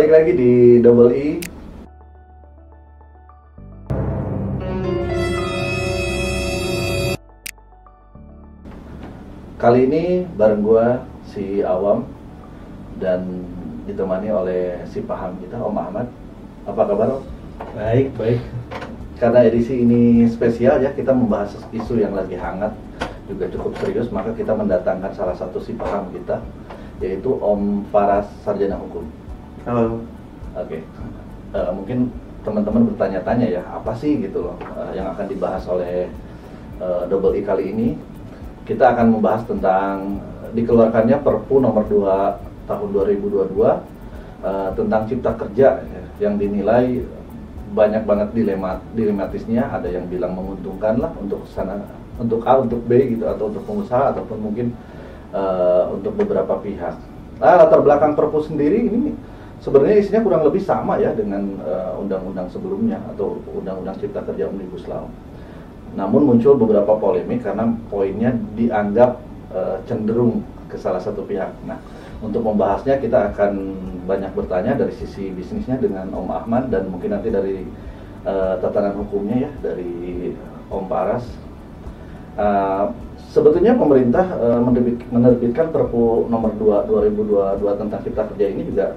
Balik lagi di Double E. Kali ini bareng gua si Awam dan ditemani oleh si paham kita, Om Ahmad. Apa kabar, Om? Baik, baik. Karena edisi ini spesial ya, kita membahas isu yang lagi hangat, juga cukup serius, maka kita mendatangkan salah satu si paham kita, yaitu Om Faras, sarjana hukum. Halo. Oke. Mungkin teman-teman bertanya-tanya ya, apa sih gitu loh yang akan dibahas oleh Double E kali ini. Kita akan membahas tentang dikeluarkannya Perpu nomor 2 tahun 2022 tentang cipta kerja ya, yang dinilai banyak banget dilematisnya. Ada yang bilang menguntungkan lah untuk sana, untuk A, untuk B gitu, atau untuk pengusaha, ataupun mungkin untuk beberapa pihak. Latar belakang Perpu sendiri ini sebenarnya isinya kurang lebih sama ya dengan undang-undang sebelumnya atau undang-undang cipta kerja Omnibus Law. Namun muncul beberapa polemik karena poinnya dianggap cenderung ke salah satu pihak. Nah, untuk membahasnya kita akan banyak bertanya dari sisi bisnisnya dengan Om Ahmad, dan mungkin nanti dari tatanan hukumnya ya dari Om Faras. Sebetulnya pemerintah menerbitkan Perpu nomor 2 2022 tentang cipta kerja ini juga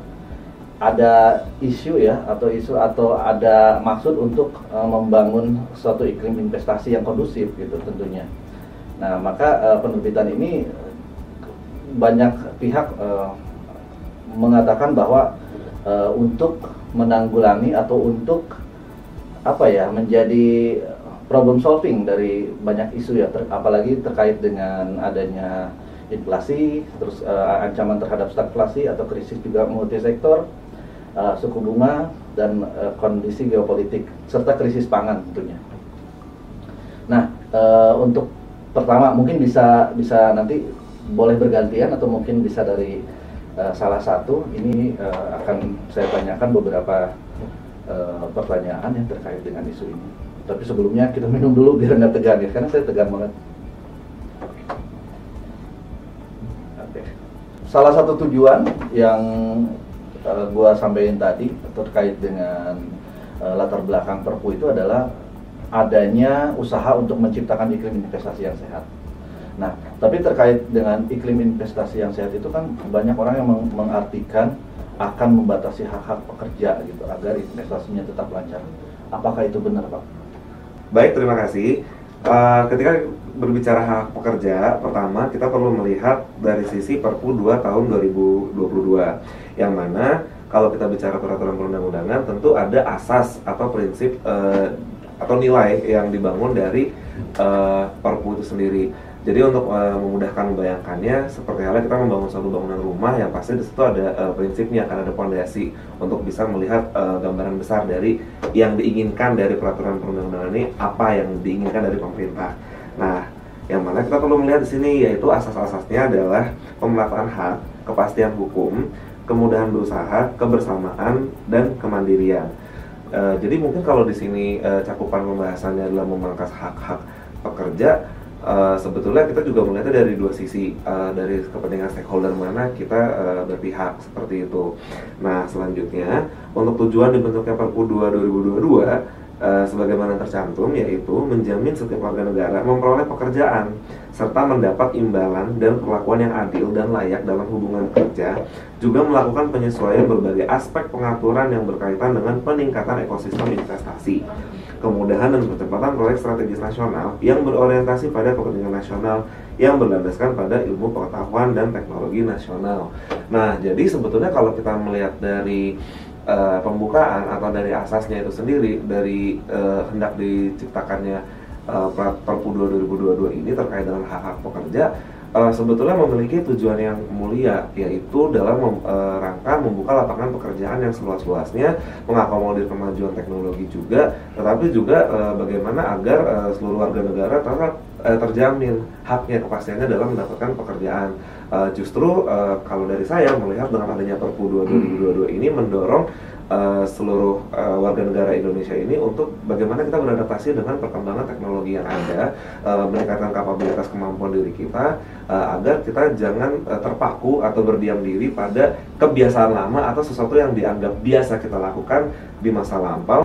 ada isu ya, atau ada maksud untuk membangun suatu iklim investasi yang kondusif gitu tentunya. Nah, maka penerbitan ini banyak pihak mengatakan bahwa untuk menanggulangi atau untuk menjadi problem solving dari banyak isu ya, apalagi terkait dengan adanya inflasi, terus ancaman terhadap stagflasi atau krisis juga multisektor, suku bunga, dan kondisi geopolitik serta krisis pangan tentunya. Nah, untuk pertama mungkin bisa nanti boleh bergantian atau mungkin bisa dari salah satu. Ini akan saya tanyakan beberapa pertanyaan yang terkait dengan isu ini. Tapi sebelumnya kita minum dulu biar nggak tegang ya, karena saya tegang banget. Oke. Salah satu tujuan yang gua sampaikan tadi terkait dengan latar belakang Perpu itu adalah adanya usaha untuk menciptakan iklim investasi yang sehat. Nah, tapi terkait dengan iklim investasi yang sehat itu kan banyak orang yang mengartikan akan membatasi hak-hak pekerja gitu agar investasinya tetap lancar. Apakah itu benar, Pak? Baik, terima kasih. Ketika berbicara hak pekerja, pertama kita perlu melihat dari sisi Perpu 2 tahun 2022, yang mana kalau kita bicara peraturan perundang-undangan tentu ada asas atau prinsip atau nilai yang dibangun dari Perpu itu sendiri. Jadi untuk memudahkan membayangkannya, seperti halnya kita membangun suatu bangunan rumah yang pasti di situ ada prinsipnya, akan ada fondasi untuk bisa melihat gambaran besar dari yang diinginkan dari peraturan perundang-undangan ini, apa yang diinginkan dari pemerintah. Nah, yang mana kita perlu melihat di sini yaitu asas-asasnya adalah pemerataan hak, kepastian hukum, kemudahan berusaha, kebersamaan, dan kemandirian. Jadi mungkin kalau di sini cakupan pembahasannya adalah memangkas hak-hak pekerja, sebetulnya kita juga melihatnya dari dua sisi, dari kepentingan stakeholder mana kita berpihak seperti itu. Nah, selanjutnya untuk tujuan dibentuknya Perpu 2 2022 sebagaimana tercantum, yaitu menjamin setiap warga negara memperoleh pekerjaan serta mendapat imbalan dan perlakuan yang adil dan layak dalam hubungan kerja, juga melakukan penyesuaian berbagai aspek pengaturan yang berkaitan dengan peningkatan ekosistem investasi, kemudahan dan percepatan proyek strategis nasional yang berorientasi pada kepentingan nasional yang berlandaskan pada ilmu pengetahuan dan teknologi nasional. Nah, jadi sebetulnya kalau kita melihat dari pembukaan atau dari asasnya itu sendiri, dari hendak diciptakannya Perpu 2 2022 ini terkait dengan hak-hak pekerja, sebetulnya memiliki tujuan yang mulia, yaitu dalam rangka membuka lapangan pekerjaan yang seluas-luasnya, mengakomodir kemajuan teknologi juga, tetapi juga bagaimana agar seluruh warga negara terjamin haknya, kepastiannya dalam mendapatkan pekerjaan. Justru kalau dari saya melihat dengan adanya Perpu 2 2022 ini mendorong seluruh warga negara Indonesia ini untuk bagaimana kita beradaptasi dengan perkembangan teknologi yang ada, meningkatkan kapabilitas kemampuan diri kita, agar kita jangan terpaku atau berdiam diri pada kebiasaan lama atau sesuatu yang dianggap biasa kita lakukan di masa lampau,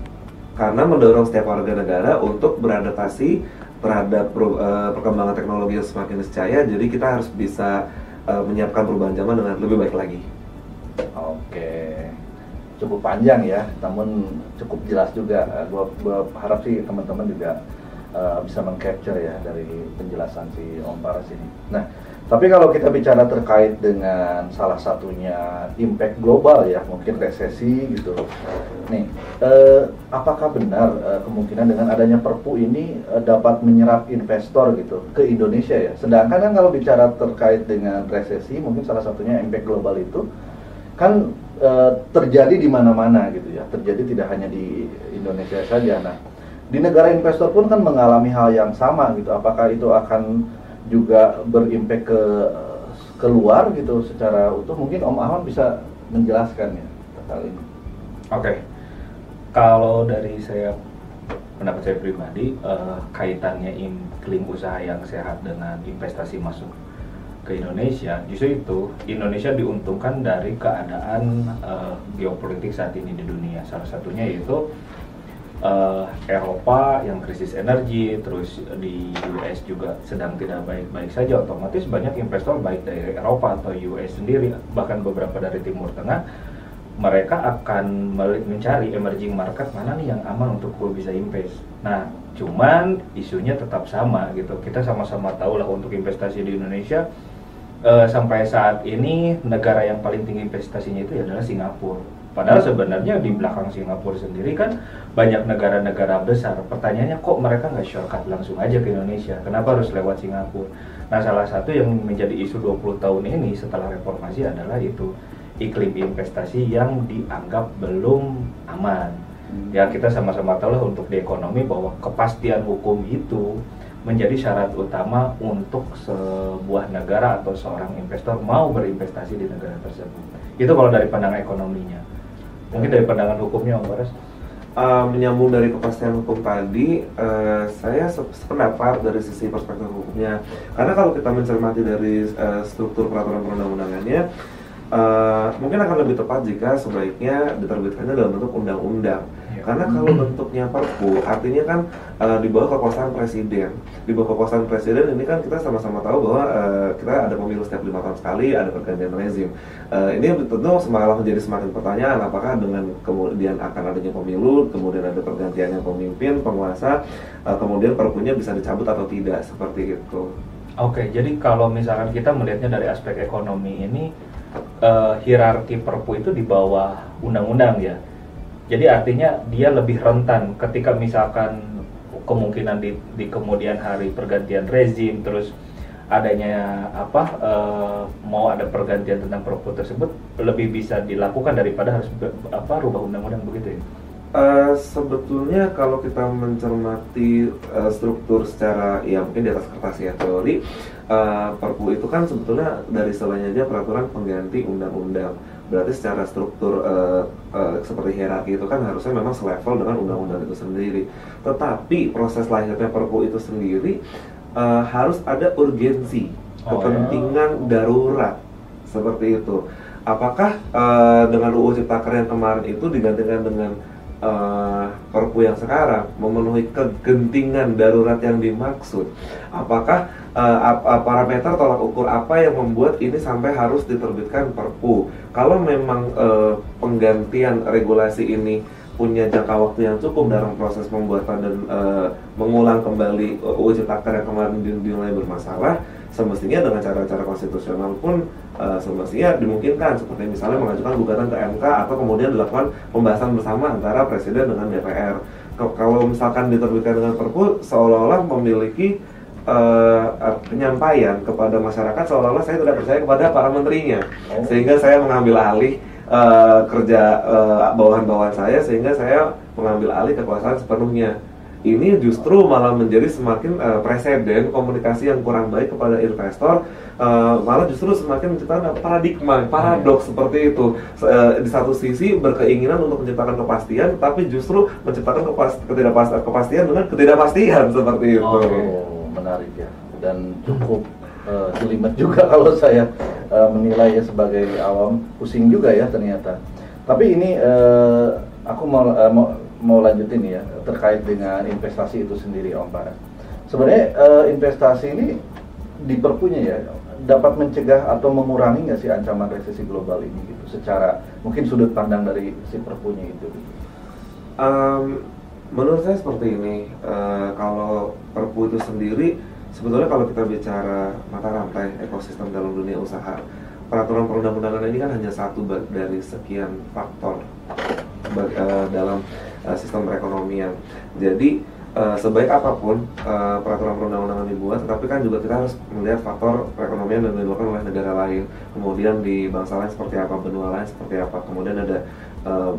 karena mendorong setiap warga negara untuk beradaptasi terhadap perkembangan teknologi yang semakin niscaya. Jadi kita harus bisa menyiapkan perubahan zaman dengan lebih baik lagi. Oke, cukup panjang ya, namun cukup jelas juga. Gua harap sih teman-teman juga bisa meng-capture ya dari penjelasan si Om Paras ini. Nah, tapi kalau kita bicara terkait dengan salah satunya impact global ya, mungkin resesi gitu. Nih, apakah benar kemungkinan dengan adanya Perpu ini dapat menyerap investor gitu ke Indonesia ya? Sedangkan kan kalau bicara terkait dengan resesi, mungkin salah satunya impact global itu kan terjadi di mana-mana gitu ya, terjadi tidak hanya di Indonesia saja. Nah, di negara investor pun kan mengalami hal yang sama gitu. Apakah itu akan juga berimpact ke luar gitu secara utuh? Mungkin Om Ahmad bisa menjelaskan ya hal ini. Oke, kalau dari pendapat saya pribadi, kaitannya iklim usaha yang sehat dengan investasi masuk ke Indonesia, justru itu Indonesia diuntungkan dari keadaan geopolitik saat ini di dunia. Salah satunya yaitu Eropa yang krisis energi, terus di US juga sedang tidak baik-baik saja. Otomatis banyak investor baik dari Eropa atau US sendiri, bahkan beberapa dari Timur Tengah, mereka akan mencari emerging market mana nih yang aman untuk gue bisa invest. Nah, cuman isunya tetap sama gitu. Kita sama-sama tahu lah untuk investasi di Indonesia, sampai saat ini negara yang paling tinggi investasinya itu adalah Singapura. Padahal sebenarnya di belakang Singapura sendiri kan banyak negara-negara besar. Pertanyaannya kok mereka nggak shortcut langsung aja ke Indonesia? Kenapa harus lewat Singapura? Nah, salah satu yang menjadi isu 20 tahun ini setelah reformasi adalah itu iklim investasi yang dianggap belum aman. Ya, kita sama-sama tahu lah untuk di ekonomi bahwa kepastian hukum itu menjadi syarat utama untuk sebuah negara atau seorang investor mau berinvestasi di negara tersebut. Itu kalau dari pandangan ekonominya. Mungkin dari pandangan hukumnya, Om Paras? Menyambung dari kepastian hukum tadi, saya sependapat dari sisi perspektif hukumnya. Karena kalau kita mencermati dari struktur peraturan perundang-undangannya, mungkin akan lebih tepat jika sebaiknya diterbitkannya dalam bentuk undang-undang. Karena kalau bentuknya Perpu, artinya kan di bawah kekuasaan presiden. Di bawah kekuasaan presiden ini kan kita sama-sama tahu bahwa kita ada pemilu setiap 5 tahun sekali, ada pergantian rezim. Ini tentu malah menjadi semakin pertanyaan, apakah dengan kemudian akan adanya pemilu, kemudian ada pergantiannya pemimpin, penguasa, kemudian Perpunya bisa dicabut atau tidak, seperti itu. Oke, jadi kalau misalkan kita melihatnya dari aspek ekonomi ini, hierarki Perpu itu di bawah undang-undang ya. Jadi artinya dia lebih rentan ketika misalkan kemungkinan di kemudian hari pergantian rezim, terus adanya mau ada pergantian tentang Perpu tersebut lebih bisa dilakukan daripada harus rubah undang-undang, begitu ya? Sebetulnya kalau kita mencermati struktur secara ya mungkin di atas kertas ya teori, Perpu itu kan sebetulnya dari istilahnya aja peraturan pengganti undang-undang. Berarti secara struktur seperti hierarki itu kan harusnya memang selevel dengan undang-undang itu sendiri. Tetapi proses lahirnya Perpu itu sendiri harus ada urgensi, kepentingan darurat seperti itu. Apakah dengan UU Cipta Kerja yang kemarin itu digantikan dengan Perpu yang sekarang memenuhi kegentingan darurat yang dimaksud? Apakah parameter tolak ukur apa yang membuat ini sampai harus diterbitkan Perpu? Kalau memang penggantian regulasi ini punya jangka waktu yang cukup dalam proses pembuatan dan mengulang kembali UU Cipta Kerja yang kemarin dinilai bermasalah, semestinya dengan cara-cara konstitusional pun semestinya dimungkinkan, seperti misalnya mengajukan gugatan ke MK atau kemudian dilakukan pembahasan bersama antara Presiden dengan DPR. Kalau misalkan diterbitkan dengan Perpu, seolah-olah memiliki penyampaian kepada masyarakat seolah-olah saya tidak percaya kepada para menterinya, sehingga saya mengambil alih kerja bawahan-bawahan saya, sehingga saya mengambil alih kekuasaan sepenuhnya. ini justru malah menjadi semakin presiden komunikasi yang kurang baik kepada investor, malah justru semakin menciptakan paradoks seperti itu. Di satu sisi berkeinginan untuk menciptakan kepastian, tapi justru menciptakan kepastian dengan ketidakpastian seperti itu. Oh, menarik ya, dan cukup jelimet juga kalau saya menilai ya sebagai awam, pusing juga ya ternyata. Tapi ini aku mau lanjutin ya terkait dengan investasi itu sendiri, Om Farah. Sebenarnya investasi ini di Perpunya ya dapat mencegah atau mengurangi nggak sih ancaman resesi global ini gitu, secara mungkin sudut pandang dari si Perpunya itu gitu. Menurut saya seperti ini, kalau Perpu itu sendiri sebetulnya kalau kita bicara mata rantai ekosistem dalam dunia usaha, peraturan perundang-undangan ini kan hanya satu dari sekian faktor dalam sistem perekonomian. Jadi sebaik apapun peraturan perundang-undangan dibuat, tetapi kan juga kita harus melihat faktor perekonomian yang dilakukan oleh negara lain, kemudian di bangsa lain seperti apa, benua lain seperti apa, kemudian ada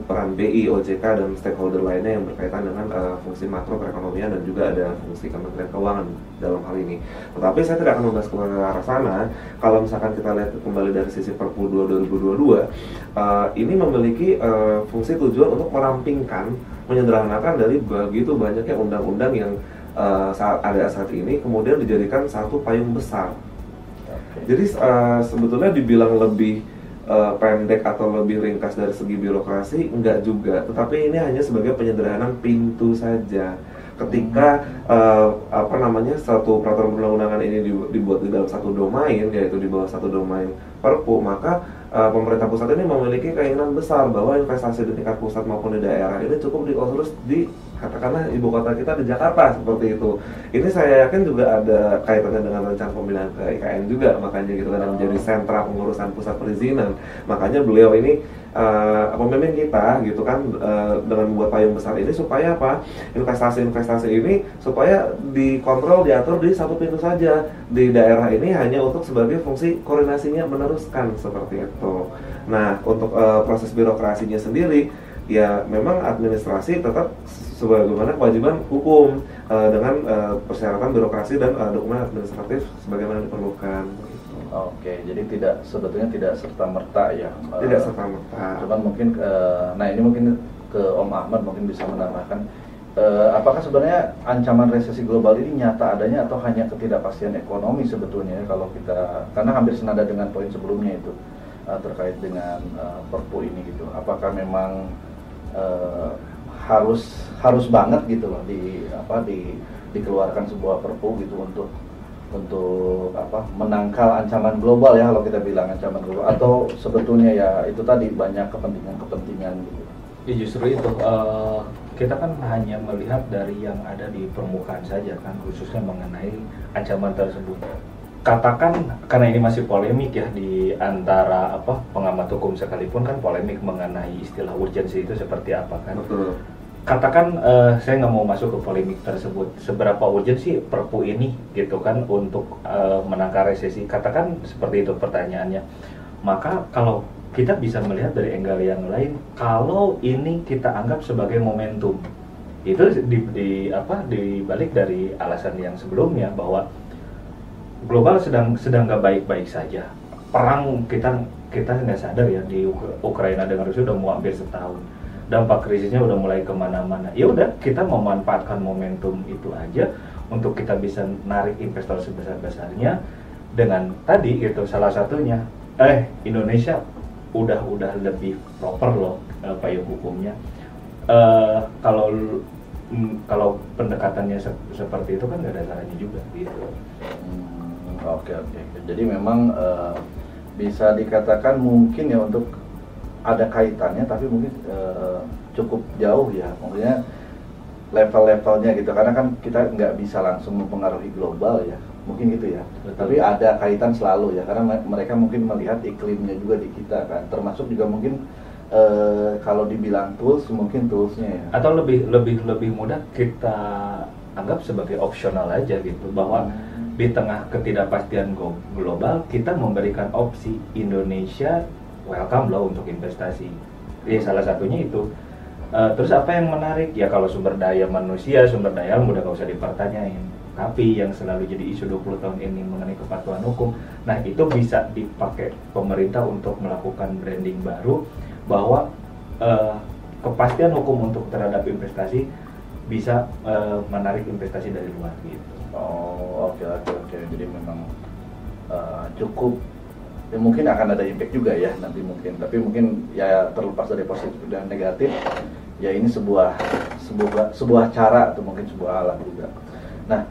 peran BI, OJK, dan stakeholder lainnya yang berkaitan dengan fungsi makro perekonomian, dan juga ada fungsi Kementerian Keuangan dalam hal ini. Tetapi saya tidak akan membahas ke arah sana. Kalau misalkan kita lihat kembali dari sisi Perpu 2 2022, ini memiliki fungsi tujuan untuk merampingkan, menyederhanakan dari begitu banyaknya undang-undang yang saat ini, kemudian dijadikan satu payung besar. Jadi sebetulnya dibilang lebih pendek atau lebih ringkas dari segi birokrasi, enggak juga, tetapi ini hanya sebagai penyederhanaan pintu saja. Ketika satu peraturan perundang-undangan ini dibuat di dalam satu domain, yaitu di bawah satu domain Perpu, maka pemerintah pusat ini memiliki keinginan besar bahwa investasi di tingkat pusat maupun di daerah ini cukup diurus di, katakanlah, ibu kota kita di Jakarta seperti itu. Ini saya yakin juga ada kaitannya dengan rencana pemindahan ke IKN juga, makanya gitu kan, menjadi sentra pengurusan pusat perizinan. Makanya beliau ini pemimpin kita gitu kan, dengan membuat payung besar ini supaya apa? Investasi ini supaya dikontrol, diatur di satu pintu saja. Di daerah ini hanya untuk sebagai fungsi koordinasinya meneruskan seperti itu. Nah, untuk proses birokrasinya sendiri, ya memang administrasi tetap sebagaimana kewajiban hukum dengan persyaratan birokrasi dan dokumen administratif sebagaimana diperlukan. Oke, jadi sebetulnya tidak serta-merta ya. Tidak serta-merta. Cuman mungkin, nah ini mungkin ke Om Ahmad mungkin bisa menambahkan, apakah sebenarnya ancaman resesi global ini nyata adanya atau hanya ketidakpastian ekonomi sebetulnya, kalau kita, karena hampir senada dengan poin sebelumnya itu terkait dengan Perpu ini gitu. Apakah memang harus banget gitu loh dikeluarkan sebuah Perpu gitu untuk menangkal ancaman global ya, kalau kita bilang ancaman global, atau sebetulnya ya itu tadi banyak kepentingan gitu. Ya justru itu, kita kan hanya melihat dari yang ada di permukaan saja kan, khususnya mengenai ancaman tersebut. Katakan, karena ini masih polemik ya di antara pengamat hukum sekalipun kan polemik mengenai istilah urgensi itu seperti apa kan. Betul. Katakan saya nggak mau masuk ke polemik tersebut, seberapa urgent sih Perpu ini gitu kan untuk menangkal resesi, katakan seperti itu pertanyaannya. Maka kalau kita bisa melihat dari angle yang lain, kalau ini kita anggap sebagai momentum, itu dibalik dari alasan yang sebelumnya bahwa global sedang nggak baik-baik saja. Perang kita nggak sadar ya, di Ukraina dengan Rusia udah mau hampir setahun. Dampak krisisnya udah mulai kemana-mana. Ya udah, kita memanfaatkan momentum itu aja untuk kita bisa narik investor sebesar-besarnya dengan tadi itu salah satunya. Indonesia udah lebih proper loh payung hukumnya. Kalau pendekatannya seperti itu kan nggak ada salahnya juga gitu. Oke. Jadi memang bisa dikatakan mungkin ya untuk ada kaitannya, tapi mungkin cukup jauh ya, maksudnya level-levelnya gitu, karena kan kita nggak bisa langsung mempengaruhi global ya, mungkin gitu ya. Betul. Tapi ada kaitan selalu ya, karena mereka mungkin melihat iklimnya juga di kita kan, termasuk juga mungkin kalau dibilang tools, mungkin toolsnya ya. Atau lebih mudah kita anggap sebagai opsional aja gitu, bahwa di tengah ketidakpastian global kita memberikan opsi Indonesia welcome loh untuk investasi. Ya salah satunya itu Terus apa yang menarik? Ya kalau sumber daya manusia, sumber daya alam udah gak usah dipertanyain. Tapi yang selalu jadi isu 20 tahun ini mengenai kepatuhan hukum, nah itu bisa dipakai pemerintah untuk melakukan branding baru bahwa kepastian hukum untuk terhadap investasi bisa menarik investasi dari luar gitu. Oh, oke. Jadi memang cukup, ya mungkin akan ada impact juga ya nanti mungkin, tapi mungkin ya terlepas dari positif dan negatif, ya ini sebuah cara atau mungkin sebuah alat juga. Nah,